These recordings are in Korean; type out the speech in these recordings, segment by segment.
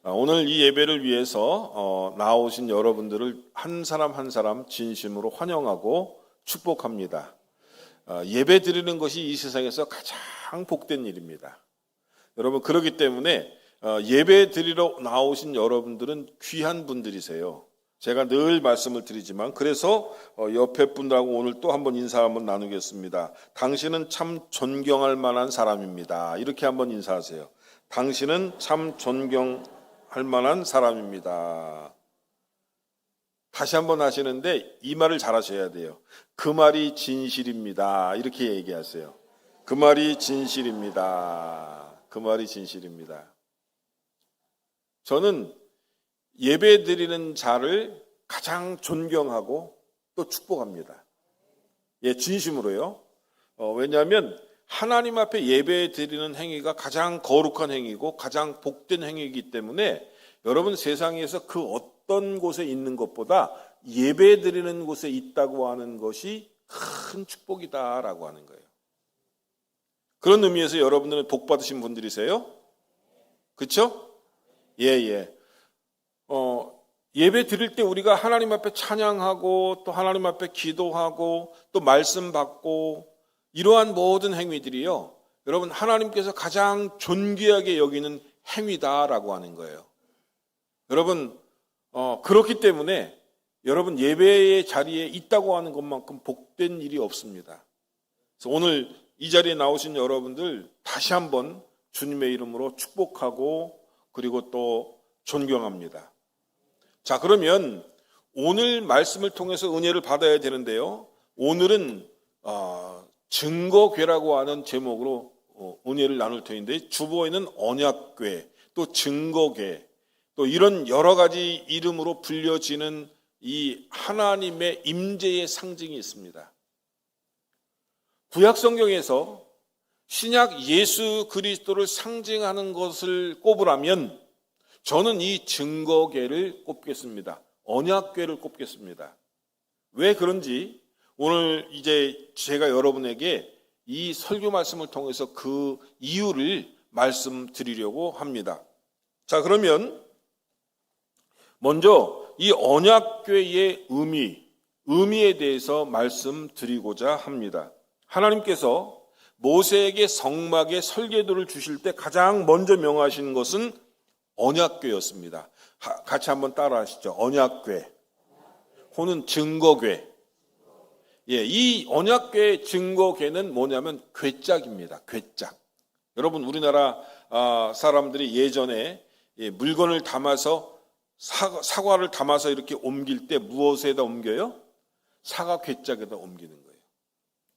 오늘 이 예배를 위해서 나오신 여러분들을 한 사람 한 사람 진심으로 환영하고 축복합니다. 예배 드리는 것이 이 세상에서 가장 복된 일입니다. 여러분, 그렇기 때문에 예배 드리러 나오신 여러분들은 귀한 분들이세요. 제가 늘 말씀을 드리지만, 그래서 옆에 분들하고 오늘 또 한번 인사 한번 나누겠습니다. 당신은 참 존경할 만한 사람입니다. 이렇게 한번 인사하세요. 당신은 참 존경할 만한 사람입니다. 다시 한번 하시는데 이 말을 잘 하셔야 돼요. 그 말이 진실입니다. 이렇게 얘기하세요. 그 말이 진실입니다. 그 말이 진실입니다. 저는 예배 드리는 자를 가장 존경하고 또 축복합니다. 진심으로요. 왜냐하면 하나님 앞에 예배 드리는 행위가 가장 거룩한 행위고 가장 복된 행위이기 때문에 여러분, 세상에서 그 어떤 곳에 있는 것보다 예배 드리는 곳에 있다고 하는 것이 큰 축복이다라고 하는 거예요. 그런 의미에서 여러분들은 복 받으신 분들이세요? 그렇죠? 예. 예배 드릴 때 우리가 하나님 앞에 찬양하고 또 하나님 앞에 기도하고 또 말씀 받고 이러한 모든 행위들이요, 여러분, 하나님께서 가장 존귀하게 여기는 행위다라고 하는 거예요. 여러분, 그렇기 때문에 여러분 예배의 자리에 있다고 하는 것만큼 복된 일이 없습니다. 그래서 오늘 이 자리에 나오신 여러분들 다시 한번 주님의 이름으로 축복하고 그리고 또 존경합니다. 자, 그러면 오늘 말씀을 통해서 은혜를 받아야 되는데요, 오늘은 증거궤라고 하는 제목으로 은혜를 나눌 터인데, 주보에는 언약궤, 또 증거궤, 또 이런 여러 가지 이름으로 불려지는 이 하나님의 임재의 상징이 있습니다. 구약 성경에서 신약 예수 그리스도를 상징하는 것을 꼽으라면 저는 이 증거궤를 꼽겠습니다. 언약궤를 꼽겠습니다. 왜 그런지 오늘 이제 제가 여러분에게 이 설교 말씀을 통해서 그 이유를 말씀드리려고 합니다. 자, 그러면 먼저 이 언약궤의 의미에 대해서 말씀드리고자 합니다. 하나님께서 모세에게 성막의 설계도를 주실 때 가장 먼저 명하신 것은 언약궤였습니다. 같이 한번 따라 하시죠. 언약궤, 혹은 증거궤. 이 언약궤의 증거궤는 뭐냐면 궤짝입니다. 궤짝. 여러분, 우리나라 사람들이 예전에 물건을 담아서 사과를 담아서 이렇게 옮길 때 무엇에다 옮겨요? 사과 궤짝에다 옮기는 거예요.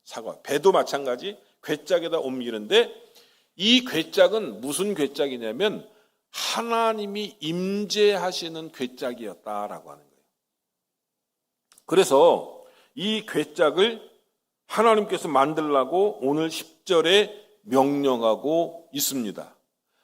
사과, 배도 마찬가지 궤짝에다 옮기는데, 이 궤짝은 무슨 궤짝이냐면 하나님이 임재하시는 궤짝이었다라고 하는 거예요. 그래서 이 궤짝을 하나님께서 만들라고 오늘 10절에 명령하고 있습니다.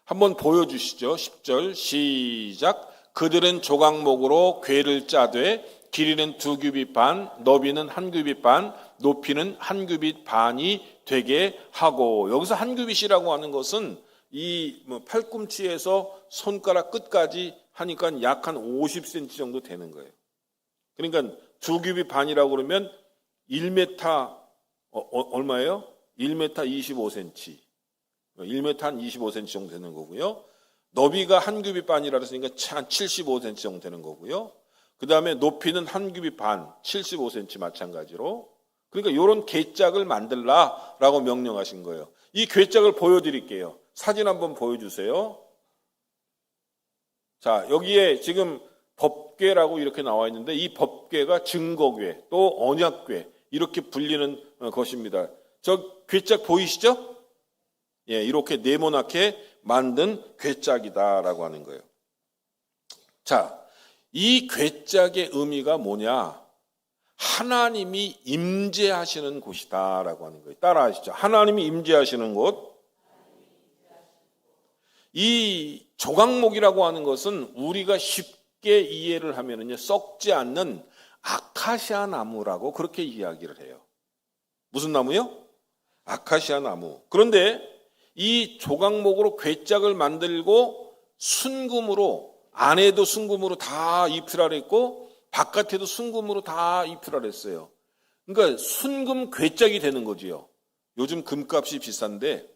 한번 보여주시죠. 10절 시작. 그들은 조각목으로 궤를 짜되 길이는 2규빗 반, 너비는 1규빗 반, 높이는 1규빗 반이 되게 하고, 여기서 1규빗이라고 하는 것은 이 팔꿈치에서 손가락 끝까지 하니까 약 한 50cm 정도 되는 거예요. 그러니까 2규빗 반이라고 그러면 1m 얼마예요? 1m 25cm. 1m 한 25cm 정도 되는 거고요. 너비가 1규빗 반이라 했으니까 한 75cm 정도 되는 거고요. 그 다음에 높이는 1규빗 반, 75cm 마찬가지로. 그러니까 이런 궤짝을 만들라라고 명령하신 거예요. 이 궤짝을 보여드릴게요. 사진 한번 보여주세요. 자, 여기에 지금 법궤라고 이렇게 나와 있는데, 이 법궤가 증거궤, 또 언약궤 이렇게 불리는 것입니다. 저 궤짝 보이시죠? 이렇게 네모나게 만든 궤짝이다라고 하는 거예요. 자, 이 궤짝의 의미가 뭐냐? 하나님이 임재하시는 곳이다라고 하는 거예요. 따라하시죠. 하나님이 임재하시는 곳. 이 조각목이라고 하는 것은 우리가 쉽게 이해를 하면은요, 썩지 않는 아카시아 나무라고 그렇게 이야기를 해요. 무슨 나무요? 아카시아 나무. 그런데 이 조각목으로 궤짝을 만들고 순금으로, 안에도 순금으로 다 입히라 했고 바깥에도 순금으로 다 입히라 했어요. 그러니까 순금 궤짝이 되는 거지요. 요즘 금값이 비싼데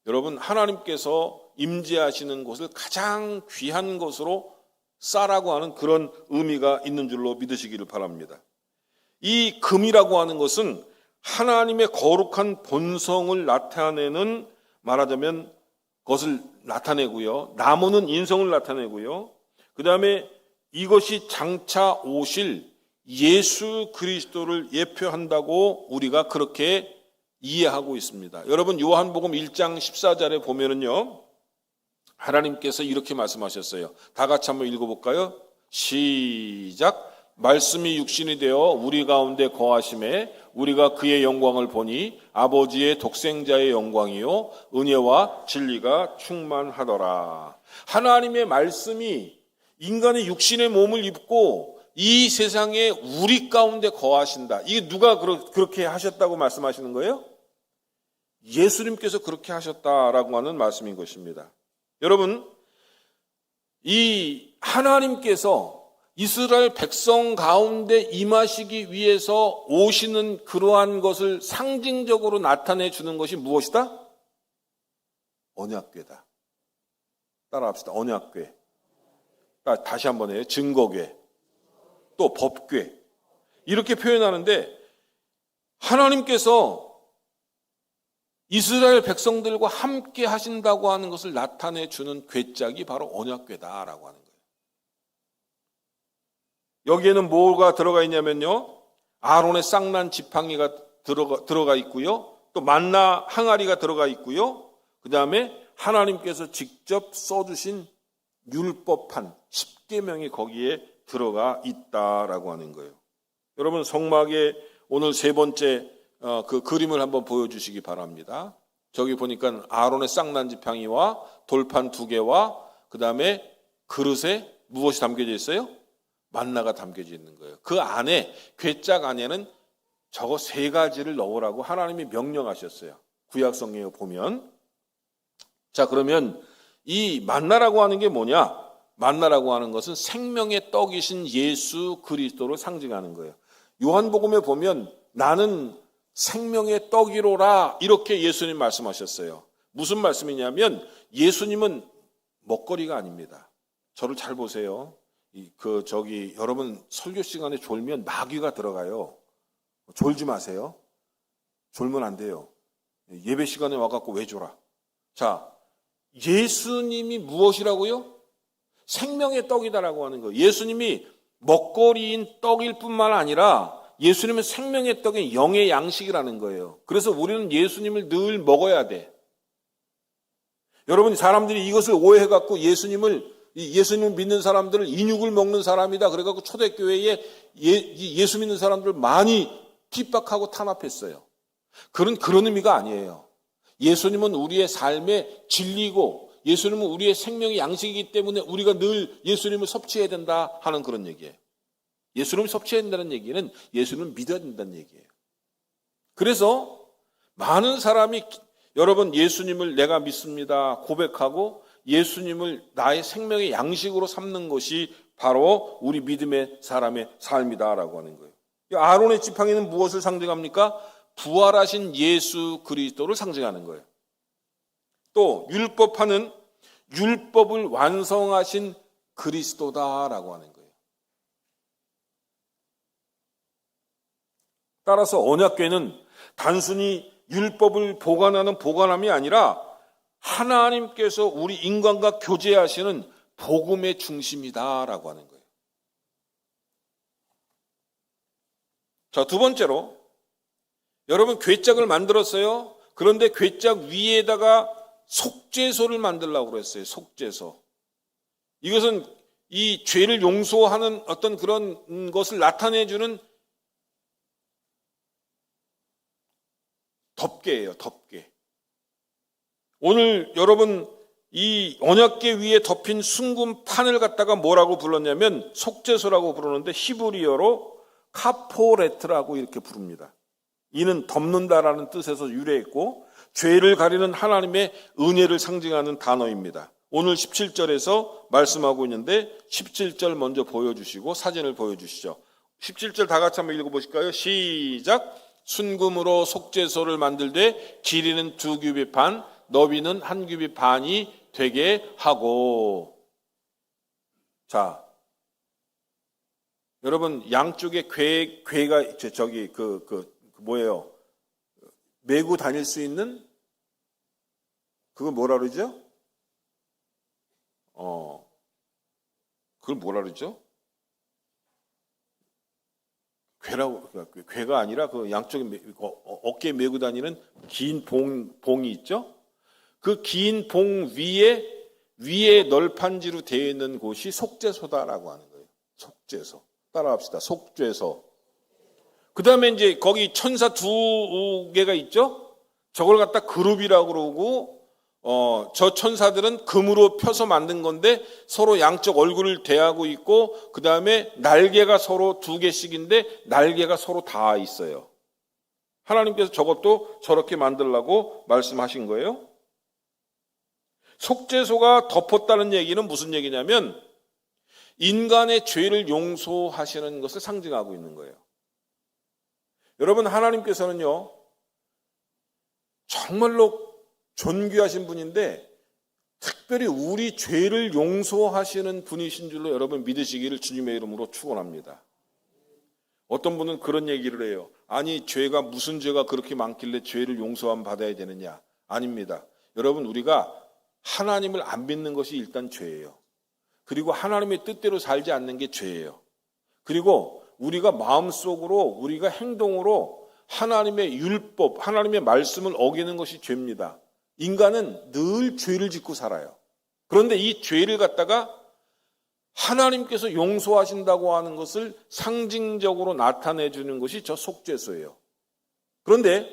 여러분, 하나님께서 임재하시는 곳을 가장 귀한 것으로 싸라고 하는 그런 의미가 있는 줄로 믿으시기를 바랍니다. 이 금이라고 하는 것은 하나님의 거룩한 본성을 나타내는, 말하자면 그것을 나타내고요. 나무는 인성을 나타내고요. 그 다음에 이것이 장차 오실 예수 그리스도를 예표한다고 우리가 그렇게 이해하고 있습니다. 여러분, 요한복음 1장 14절에 보면은요, 하나님께서 이렇게 말씀하셨어요. 다 같이 한번 읽어볼까요? 시작. 말씀이 육신이 되어 우리 가운데 거하심에 우리가 그의 영광을 보니 아버지의 독생자의 영광이요 은혜와 진리가 충만하더라. 하나님의 말씀이 인간의 육신의 몸을 입고 이 세상에 우리 가운데 거하신다. 이게 누가 그렇게 하셨다고 말씀하시는 거예요? 예수님께서 그렇게 하셨다라고 하는 말씀인 것입니다. 여러분, 이 하나님께서 이스라엘 백성 가운데 임하시기 위해서 오시는 그러한 것을 상징적으로 나타내 주는 것이 무엇이다? 언약궤다. 따라합시다. 언약궤. 다시 한번 해요. 증거궤. 또 법궤. 이렇게 표현하는데 하나님께서 이스라엘 백성들과 함께 하신다고 하는 것을 나타내 주는 궤짝이 바로 언약궤다라고 하는 거예요. 여기에는 뭐가 들어가 있냐면요, 아론의 쌍난 지팡이가 들어가 있고요, 또 만나 항아리가 들어가 있고요, 그 다음에 하나님께서 직접 써주신 율법판 10계명이 거기에 들어가 있다라고 하는 거예요. 여러분, 성막에 오늘 세 번째 그 그림을 한번 보여주시기 바랍니다. 저기 보니까 아론의 쌍난 지팡이와 돌판 2개와 그 다음에 그릇에 무엇이 담겨져 있어요? 만나가 담겨져 있는 거예요. 그 안에, 궤짝 안에는 저거 3가지를 넣으라고 하나님이 명령하셨어요. 구약성경에 보면. 자, 그러면 이 만나라고 하는 게 뭐냐? 만나라고 하는 것은 생명의 떡이신 예수 그리스도를 상징하는 거예요. 요한복음에 보면 나는 생명의 떡이로라, 이렇게 예수님 말씀하셨어요. 무슨 말씀이냐면 예수님은 먹거리가 아닙니다. 저를 잘 보세요. 여러분 설교 시간에 졸면 마귀가 들어가요. 졸지 마세요. 졸면 안 돼요. 예배 시간에 와갖고 왜 졸아? 자, 예수님이 무엇이라고요? 생명의 떡이다라고 하는 거예요. 예수님이 먹거리인 떡일 뿐만 아니라 예수님은 생명의 떡인 영의 양식이라는 거예요. 그래서 우리는 예수님을 늘 먹어야 돼. 여러분, 사람들이 이것을 오해해갖고 예수님을 믿는 사람들을 인육을 먹는 사람이다 그래갖고 초대교회에 예수 믿는 사람들 많이 핍박하고 탄압했어요. 그런 의미가 아니에요. 예수님은 우리의 삶의 진리고 예수님은 우리의 생명의 양식이기 때문에 우리가 늘 예수님을 섭취해야 된다 하는 그런 얘기예요. 예수님을 섭취해야 된다는 얘기는 예수님을 믿어야 된다는 얘기예요. 그래서 많은 사람이 여러분 예수님을 내가 믿습니다 고백하고 예수님을 나의 생명의 양식으로 삼는 것이 바로 우리 믿음의 사람의 삶이다라고 하는 거예요. 아론의 지팡이는 무엇을 상징합니까? 부활하신 예수 그리스도를 상징하는 거예요. 또 율법하는 율법을 완성하신 그리스도다라고 하는 거예요. 따라서 언약궤는 단순히 율법을 보관하는 보관함이 아니라 하나님께서 우리 인간과 교제하시는 복음의 중심이다라고 하는 거예요. 자, 2번째로 여러분 궤짝을 만들었어요. 그런데 궤짝 위에다가 속죄소를 만들려고 그랬어요. 속죄소. 이것은 이 죄를 용서하는 어떤 그런 것을 나타내주는 덮개예요. 덮개. 오늘 여러분 이 언약궤 위에 덮인 순금 판을 갖다가 뭐라고 불렀냐면 속죄소라고 부르는데 히브리어로 카포레트라고 이렇게 부릅니다. 이는 덮는다라는 뜻에서 유래했고 죄를 가리는 하나님의 은혜를 상징하는 단어입니다. 오늘 17절에서 말씀하고 있는데 17절 먼저 보여주시고 사진을 보여주시죠. 17절 다 같이 한번 읽어보실까요? 시작. 순금으로 속죄소를 만들되 길이는 2규빗 반, 너비는 1규빗 반이 되게 하고. 자, 여러분 양쪽에 궤가 저기 뭐예요? 메고 다닐 수 있는 그거 뭐라 그러죠? 그걸 뭐라 그러죠? 궤가 아니라 그 양쪽에 어깨에 메고 다니는 긴 봉이 있죠? 그 긴 봉 위에 널판지로 되어 있는 곳이 속죄소다라고 하는 거예요. 속죄소. 따라합시다. 속죄소. 그 다음에 이제 거기 천사 2개가 있죠? 저걸 갖다 그룹이라고 그러고, 저 천사들은 금으로 펴서 만든 건데 서로 양쪽 얼굴을 대하고 있고, 그 다음에 날개가 서로 2개씩인데 날개가 서로 다 있어요. 하나님께서 저것도 저렇게 만들라고 말씀하신 거예요. 속죄소가 덮었다는 얘기는 무슨 얘기냐면 인간의 죄를 용서하시는 것을 상징하고 있는 거예요. 여러분, 하나님께서는요, 정말로 존귀하신 분인데 특별히 우리 죄를 용서하시는 분이신 줄로 여러분 믿으시기를 주님의 이름으로 축원합니다. 어떤 분은 그런 얘기를 해요. 아니, 죄가 무슨 죄가 그렇게 많길래 죄를 용서함 받아야 되느냐? 아닙니다. 여러분, 우리가 하나님을 안 믿는 것이 일단 죄예요. 그리고 하나님의 뜻대로 살지 않는 게 죄예요. 그리고 우리가 마음속으로, 우리가 행동으로 하나님의 율법, 하나님의 말씀을 어기는 것이 죄입니다. 인간은 늘 죄를 짓고 살아요. 그런데 이 죄를 갖다가 하나님께서 용서하신다고 하는 것을 상징적으로 나타내 주는 것이 저 속죄소예요. 그런데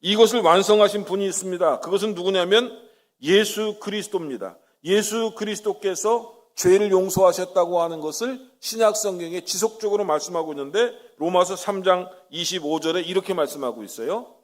이것을 완성하신 분이 있습니다. 그것은 누구냐면 예수 그리스도입니다. 예수 그리스도께서 죄를 용서하셨다고 하는 것을 신약 성경에 지속적으로 말씀하고 있는데 로마서 3장 25절에 이렇게 말씀하고 있어요.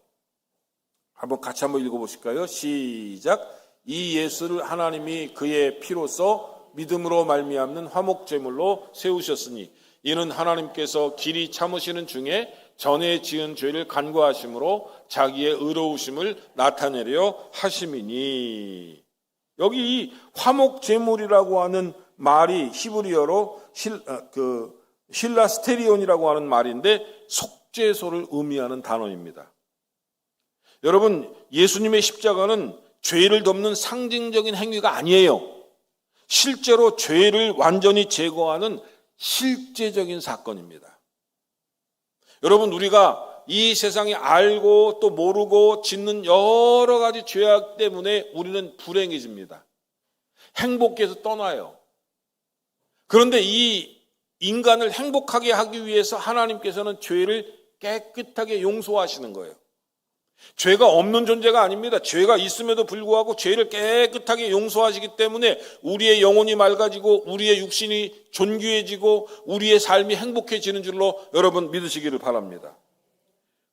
같이 한번 읽어보실까요? 시작. 이 예수를 하나님이 그의 피로써 믿음으로 말미암는 화목제물로 세우셨으니 이는 하나님께서 길이 참으시는 중에 전에 지은 죄를 간과하심으로 자기의 의로우심을 나타내려 하심이니. 여기 이 화목제물이라고 하는 말이 히브리어로 실라스테리온이라고 하는 말인데 속죄소를 의미하는 단어입니다. 여러분, 예수님의 십자가는 죄를 덮는 상징적인 행위가 아니에요. 실제로 죄를 완전히 제거하는 실제적인 사건입니다. 여러분, 우리가 이 세상에 알고 또 모르고 짓는 여러 가지 죄악 때문에 우리는 불행해집니다. 행복해서 떠나요. 그런데 이 인간을 행복하게 하기 위해서 하나님께서는 죄를 깨끗하게 용서하시는 거예요. 죄가 없는 존재가 아닙니다. 죄가 있음에도 불구하고 죄를 깨끗하게 용서하시기 때문에 우리의 영혼이 맑아지고 우리의 육신이 존귀해지고 우리의 삶이 행복해지는 줄로 여러분 믿으시기를 바랍니다.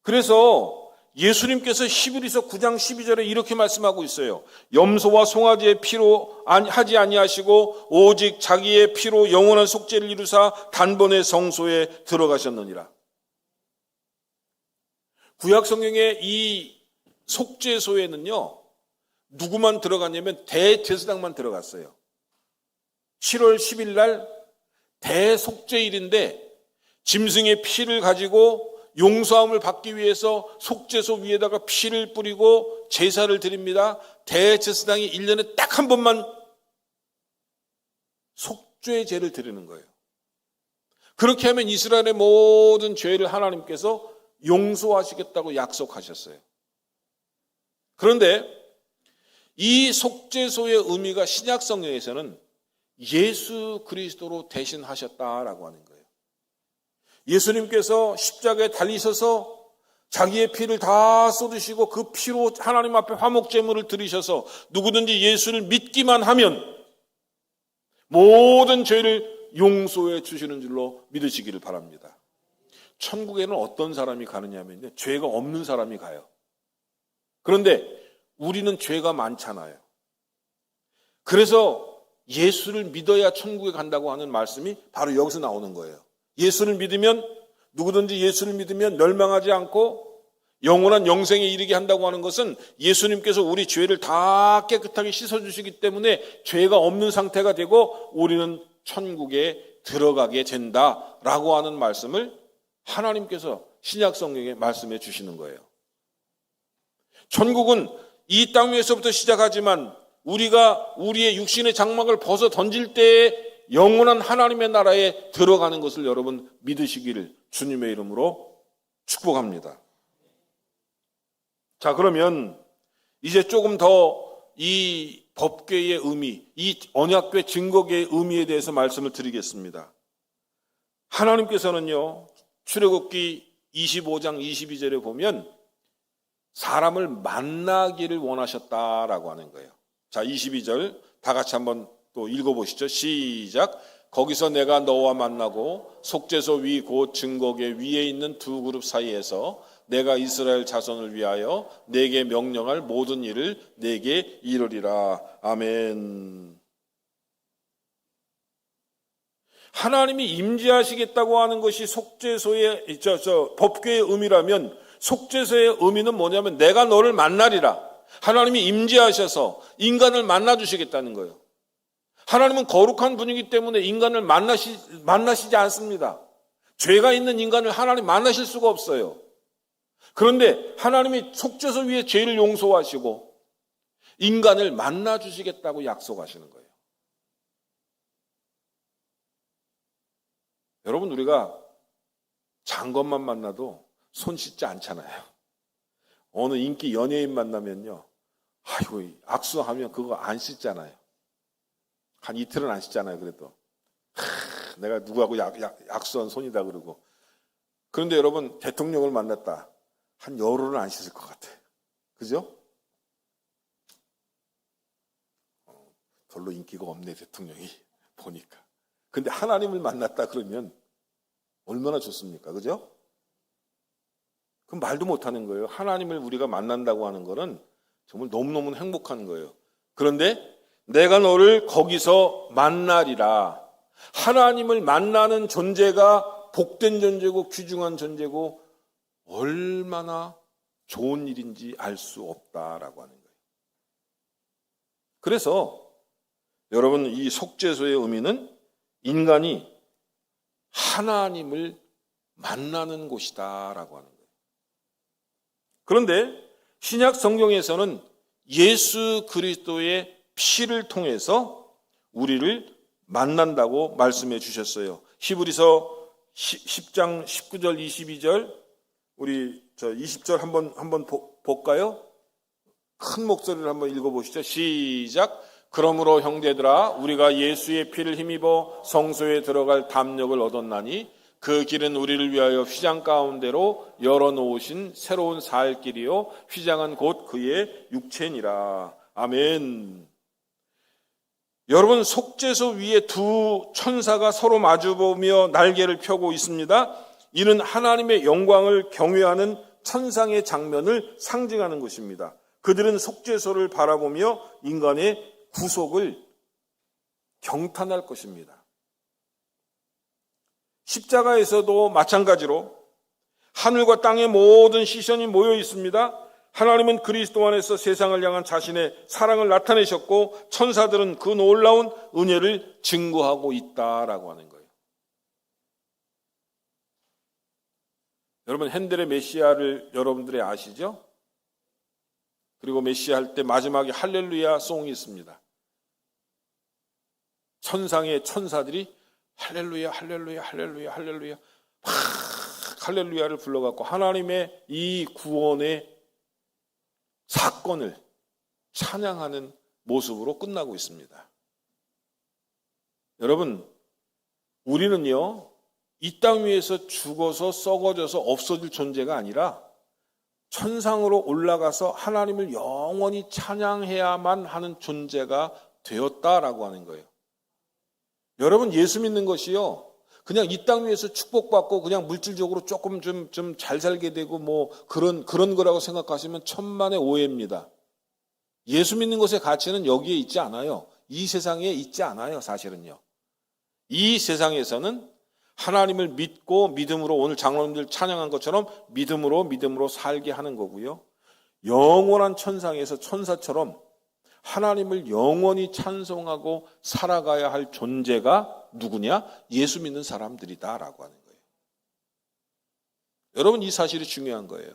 그래서 예수님께서 히브리서 9장 12절에 이렇게 말씀하고 있어요. 염소와 송아지의 피로 하지 아니하시고 오직 자기의 피로 영원한 속죄를 이루사 단번에 성소에 들어가셨느니라. 구약 성경의 이 속죄소에는요, 누구만 들어갔냐면 대제사장만 들어갔어요. 7월 10일 날 대속죄일인데 짐승의 피를 가지고 용서함을 받기 위해서 속죄소 위에다가 피를 뿌리고 제사를 드립니다. 대제사장이 1년에 딱 한 번만 속죄제를 드리는 거예요. 그렇게 하면 이스라엘의 모든 죄를 하나님께서 용서하시겠다고 약속하셨어요. 그런데 이 속죄소의 의미가 신약 성경에서는 예수 그리스도로 대신하셨다라고 하는 거예요. 예수님께서 십자가에 달리셔서 자기의 피를 다 쏟으시고 그 피로 하나님 앞에 화목제물을 드리셔서 누구든지 예수를 믿기만 하면 모든 죄를 용서해 주시는 줄로 믿으시기를 바랍니다. 천국에는 어떤 사람이 가느냐면요, 죄가 없는 사람이 가요. 그런데 우리는 죄가 많잖아요. 그래서 예수를 믿어야 천국에 간다고 하는 말씀이 바로 여기서 나오는 거예요. 예수를 믿으면, 누구든지 예수를 믿으면 멸망하지 않고 영원한 영생에 이르게 한다고 하는 것은 예수님께서 우리 죄를 다 깨끗하게 씻어주시기 때문에 죄가 없는 상태가 되고 우리는 천국에 들어가게 된다라고 하는 말씀을 하나님께서 신약 성경에 말씀해 주시는 거예요. 천국은 이 땅 위에서부터 시작하지만 우리가 우리의 육신의 장막을 벗어 던질 때에 영원한 하나님의 나라에 들어가는 것을 여러분 믿으시기를 주님의 이름으로 축복합니다. 자, 그러면 이제 조금 더 이 법궤의 의미, 이 언약궤 증거궤의 의미에 대해서 말씀을 드리겠습니다. 하나님께서는요, 출애굽기 25장 22절에 보면 사람을 만나기를 원하셨다라고 하는 거예요. 자, 22절 다 같이 한번 또 읽어보시죠. 시작. 거기서 내가 너와 만나고 속죄소 위 곧 증거궤 위에 있는 두 그룹 사이에서 내가 이스라엘 자손을 위하여 내게 명령할 모든 일을 내게 이루리라. 아멘. 하나님이 임재하시겠다고 하는 것이 속죄소의 법궤의 의미라면 속죄소의 의미는 뭐냐면 내가 너를 만나리라. 하나님이 임재하셔서 인간을 만나주시겠다는 거예요. 하나님은 거룩한 분이기 때문에 인간을 만나시지 않습니다. 죄가 있는 인간을 하나님 만나실 수가 없어요. 그런데 하나님이 속죄소 위에 죄를 용서하시고 인간을 만나주시겠다고 약속하시는 거예요. 여러분, 우리가 장관만 만나도 손 씻지 않잖아요. 어느 인기 연예인 만나면요, 아이고, 악수하면 그거 안 씻잖아요. 한 이틀은 안 씻잖아요. 그래도 내가 누구하고 약수한 손이다 그러고. 그런데 여러분, 대통령을 만났다. 한 열흘은 안 씻을 것 같아. 그죠? 별로 인기가 없네, 대통령이 보니까. 근데 하나님을 만났다 그러면 얼마나 좋습니까? 그죠? 그럼 말도 못하는 거예요. 하나님을 우리가 만난다고 하는 거는 정말 너무너무 행복한 거예요. 그런데 내가 너를 거기서 만나리라. 하나님을 만나는 존재가 복된 존재고 귀중한 존재고 얼마나 좋은 일인지 알 수 없다라고 하는 거예요. 그래서 여러분, 이 속죄소의 의미는 인간이 하나님을 만나는 곳이다라고 하는 거예요. 그런데 신약 성경에서는 예수 그리스도의 피를 통해서 우리를 만난다고 말씀해 주셨어요. 히브리서 10장 19절 22절 우리 20절 한번 볼까요? 큰 목소리를 한번 읽어보시죠. 시작. 그러므로 형제들아 우리가 예수의 피를 힘입어 성소에 들어갈 담력을 얻었나니 그 길은 우리를 위하여 휘장 가운데로 열어놓으신 새로운 살 길이요 휘장은 곧 그의 육체니라. 아멘. 여러분, 속죄소 위에 두 천사가 서로 마주보며 날개를 펴고 있습니다. 이는 하나님의 영광을 경외하는 천상의 장면을 상징하는 것입니다. 그들은 속죄소를 바라보며 인간의 구속을 경탄할 것입니다. 십자가에서도 마찬가지로 하늘과 땅의 모든 시선이 모여 있습니다. 하나님은 그리스도 안에서 세상을 향한 자신의 사랑을 나타내셨고 천사들은 그 놀라운 은혜를 증거하고 있다라고 하는 거예요. 여러분, 핸델의 메시아를 여러분들이 아시죠? 그리고 메시아 할 때 마지막에 할렐루야 송이 있습니다. 천상의 천사들이 할렐루야 할렐루야 할렐루야 할렐루야 막 할렐루야를 불러갖고 하나님의 이 구원의 사건을 찬양하는 모습으로 끝나고 있습니다. 여러분, 우리는요, 이 땅 위에서 죽어서 썩어져서 없어질 존재가 아니라 천상으로 올라가서 하나님을 영원히 찬양해야만 하는 존재가 되었다라고 하는 거예요. 여러분, 예수 믿는 것이요, 그냥 이 땅 위에서 축복받고 그냥 물질적으로 조금 좀 잘 살게 되고 뭐 그런 거라고 생각하시면 천만의 오해입니다. 예수 믿는 것의 가치는 여기에 있지 않아요. 이 세상에 있지 않아요, 사실은요. 이 세상에서는 하나님을 믿고 믿음으로 오늘 장로님들 찬양한 것처럼 믿음으로 살게 하는 거고요. 영원한 천상에서 천사처럼 하나님을 영원히 찬송하고 살아가야 할 존재가 누구냐? 예수 믿는 사람들이다라고 하는 거예요. 여러분, 이 사실이 중요한 거예요.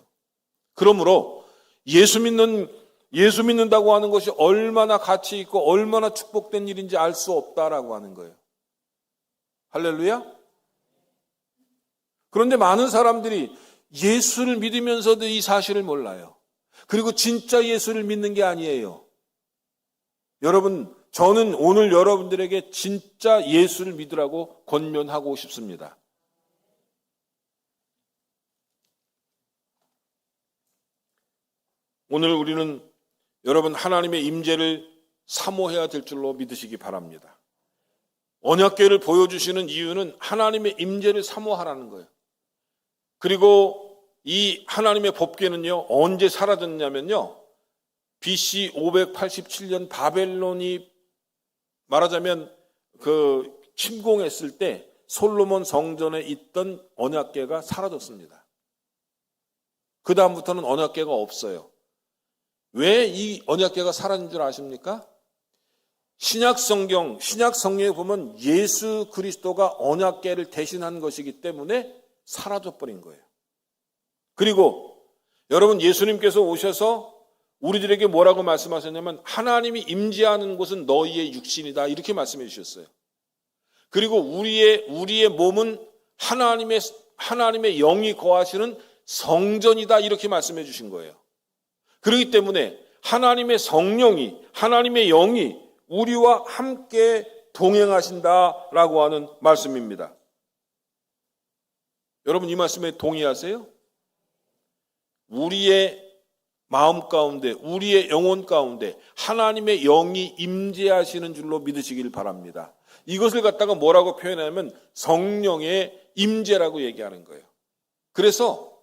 그러므로 예수 믿는다고 하는 것이 얼마나 가치 있고 얼마나 축복된 일인지 알 수 없다라고 하는 거예요. 할렐루야? 그런데 많은 사람들이 예수를 믿으면서도 이 사실을 몰라요. 그리고 진짜 예수를 믿는 게 아니에요. 여러분, 저는 오늘 여러분들에게 진짜 예수를 믿으라고 권면하고 싶습니다. 오늘 우리는 여러분 하나님의 임재를 사모해야 될 줄로 믿으시기 바랍니다. 언약궤를 보여주시는 이유는 하나님의 임재를 사모하라는 거예요. 그리고 이 하나님의 법궤는요, 언제 사라졌냐면요, BC 587년 바벨론이 말하자면 침공했을 때 솔로몬 성전에 있던 언약궤가 사라졌습니다. 그 다음부터는 언약궤가 없어요. 왜 이 언약궤가 사라진 줄 아십니까? 신약 성경에 보면 예수 그리스도가 언약궤를 대신한 것이기 때문에 사라져 버린 거예요. 그리고 여러분, 예수님께서 오셔서 우리들에게 뭐라고 말씀하셨냐면 하나님이 임재하는 곳은 너희의 육신이다, 이렇게 말씀해 주셨어요. 그리고 우리의 몸은 하나님의 영이 거하시는 성전이다, 이렇게 말씀해 주신 거예요. 그렇기 때문에 하나님의 성령이, 하나님의 영이 우리와 함께 동행하신다라고 하는 말씀입니다. 여러분, 이 말씀에 동의하세요? 우리의 마음 가운데, 우리의 영혼 가운데 하나님의 영이 임재하시는 줄로 믿으시길 바랍니다. 이것을 갖다가 뭐라고 표현하면 성령의 임재라고 얘기하는 거예요. 그래서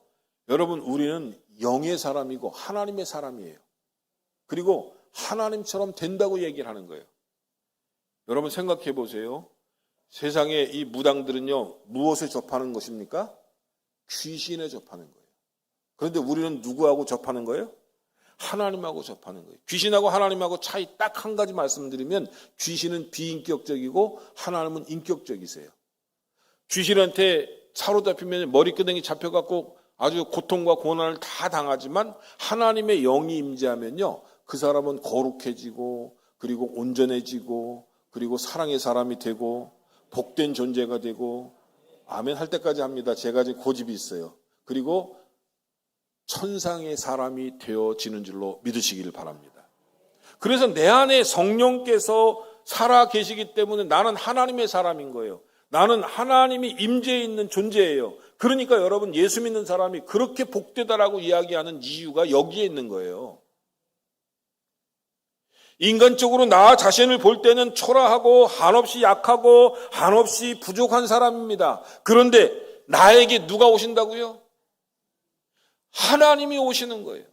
여러분, 우리는 영의 사람이고 하나님의 사람이에요. 그리고 하나님처럼 된다고 얘기를 하는 거예요. 여러분, 생각해 보세요. 세상의 이 무당들은요, 무엇을 접하는 것입니까? 귀신에 접하는 거예요. 그런데 우리는 누구하고 접하는 거예요? 하나님하고 접하는 거예요. 귀신하고 하나님하고 차이 딱 한 가지 말씀드리면, 귀신은 비인격적이고 하나님은 인격적이세요. 귀신한테 사로잡히면 머리끄댕이 잡혀갖고 아주 고통과 고난을 다 당하지만 하나님의 영이 임재하면요, 그 사람은 거룩해지고 그리고 온전해지고 그리고 사랑의 사람이 되고 복된 존재가 되고, 아멘 할 때까지 합니다. 제가 지금 고집이 있어요. 그리고 천상의 사람이 되어지는 줄로 믿으시기를 바랍니다. 그래서 내 안에 성령께서 살아 계시기 때문에 나는 하나님의 사람인 거예요. 나는 하나님이 임재해 있는 존재예요. 그러니까 여러분, 예수 믿는 사람이 그렇게 복되다라고 이야기하는 이유가 여기에 있는 거예요. 인간적으로 나 자신을 볼 때는 초라하고 한없이 약하고 한없이 부족한 사람입니다. 그런데 나에게 누가 오신다고요? 하나님이 오시는 거예요.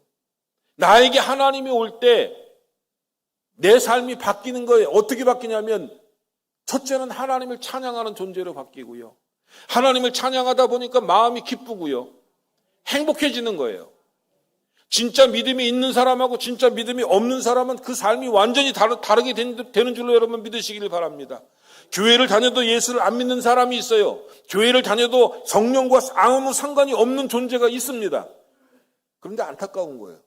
나에게 하나님이 올 때 내 삶이 바뀌는 거예요. 어떻게 바뀌냐면, 첫째는 하나님을 찬양하는 존재로 바뀌고요. 하나님을 찬양하다 보니까 마음이 기쁘고요. 행복해지는 거예요. 진짜 믿음이 있는 사람하고 진짜 믿음이 없는 사람은 그 삶이 완전히 다르게 되는 줄로 여러분 믿으시길 바랍니다. 교회를 다녀도 예수를 안 믿는 사람이 있어요. 교회를 다녀도 성령과 아무 상관이 없는 존재가 있습니다. 그런데 안타까운 거예요.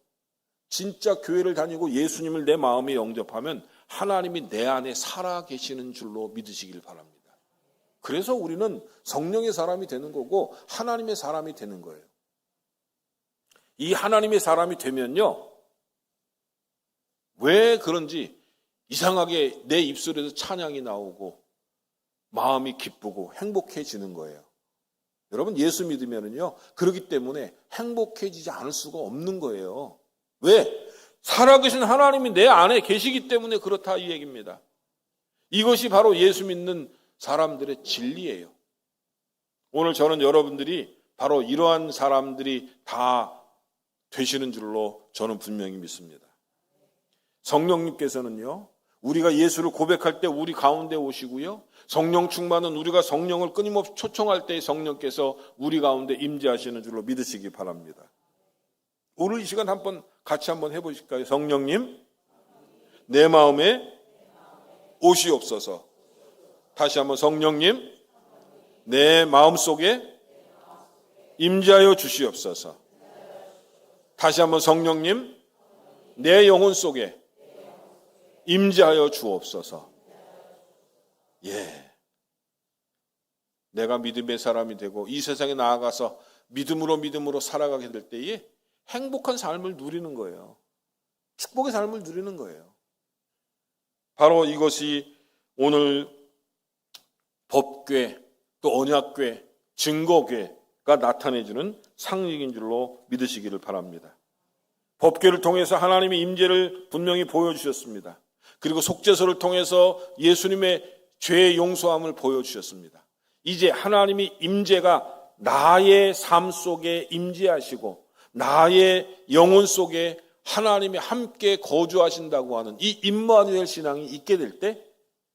진짜 교회를 다니고 예수님을 내 마음에 영접하면 하나님이 내 안에 살아 계시는 줄로 믿으시길 바랍니다. 그래서 우리는 성령의 사람이 되는 거고 하나님의 사람이 되는 거예요. 이 하나님의 사람이 되면요, 왜 그런지 이상하게 내 입술에서 찬양이 나오고 마음이 기쁘고 행복해지는 거예요. 여러분, 예수 믿으면은요, 그렇기 때문에 행복해지지 않을 수가 없는 거예요. 왜? 살아계신 하나님이 내 안에 계시기 때문에 그렇다, 이 얘기입니다. 이것이 바로 예수 믿는 사람들의 진리예요. 오늘 저는 여러분들이 바로 이러한 사람들이 다 되시는 줄로 저는 분명히 믿습니다. 성령님께서는요, 우리가 예수를 고백할 때 우리 가운데 오시고요. 성령 충만은 우리가 성령을 끊임없이 초청할 때 성령께서 우리 가운데 임재하시는 줄로 믿으시기 바랍니다. 오늘 이 시간 같이 한번 해보실까요? 성령님, 내 마음에 오시옵소서. 다시 한번 성령님, 내 마음속에 임재하여 주시옵소서. 다시 한번 성령님, 내 영혼 속에 임재하여 주옵소서. 예. 내가 믿음의 사람이 되고 이 세상에 나아가서 믿음으로 살아가게 될 때에 행복한 삶을 누리는 거예요. 축복의 삶을 누리는 거예요. 바로 이것이 오늘 법궤, 또 언약궤, 증거궤가 나타내주는 상징인 줄로 믿으시기를 바랍니다. 법궤를 통해서 하나님의 임재를 분명히 보여주셨습니다. 그리고 속죄소를 통해서 예수님의 죄의 용서함을 보여주셨습니다. 이제 하나님의 임재가 나의 삶 속에 임재하시고 나의 영혼 속에 하나님이 함께 거주하신다고 하는 이 임마누엘 신앙이 있게 될 때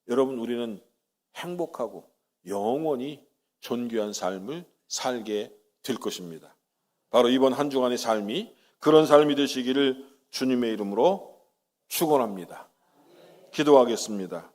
여러분 우리는 행복하고 영원히 존귀한 삶을 살게 될 것입니다. 바로 이번 한 주간의 삶이 그런 삶이 되시기를 주님의 이름으로 축원합니다. 기도하겠습니다.